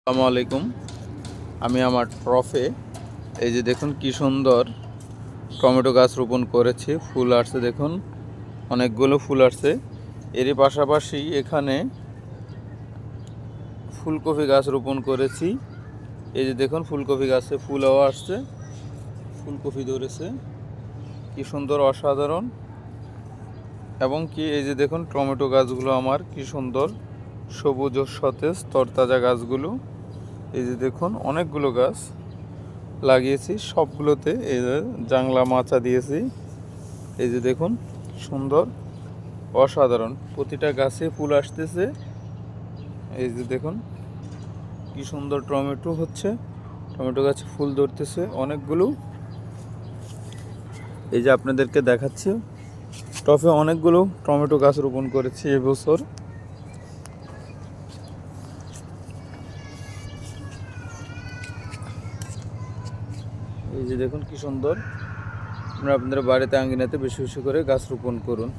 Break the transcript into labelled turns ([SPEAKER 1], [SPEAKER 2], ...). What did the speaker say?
[SPEAKER 1] আসসালামু আলাইকুম। আমি আমার ট্রফে এই যে দেখুন কি সুন্দর টমেটো গাছ রোপণ করেছি। ফুল আসছে, দেখুন অনেকগুলো ফুল আসছে। এরই পাশাপাশি এখানে ফুলকপি গাছ রোপণ করেছি। এই যে দেখুন ফুলকপি গাছে ফুলও আসছে, ফুলকপি ধরেছে, কি সুন্দর, অসাধারণ। এবং কি এই যে দেখুন টমেটো গাছগুলো আমার কি সুন্দর সবুজ ও সতেজ তরতাজা গাছগুলো। এই যে দেখুন অনেকগুলো গাছ লাগিয়েছি, সবগুলোতে এই যে জাংলা মাচা দিয়েছি। এই যে দেখুন সুন্দর, অসাধারণ, প্রতিটা গাছে ফুল আসতেছে। এই যে দেখুন কি সুন্দর টমেটো হচ্ছে, টমেটো গাছে ফুল ধরতেছে অনেকগুলো। এই যে আপনাদেরকে দেখাচ্ছি, টবে অনেকগুলো টমেটো গাছ রোপণ করেছি এবছর। এই যে দেখুন কি সুন্দর। আপনারা আপনাদের বাড়িতে আঙ্গিনাতে বেশি বেশি করে গাছ রোপণ করুন।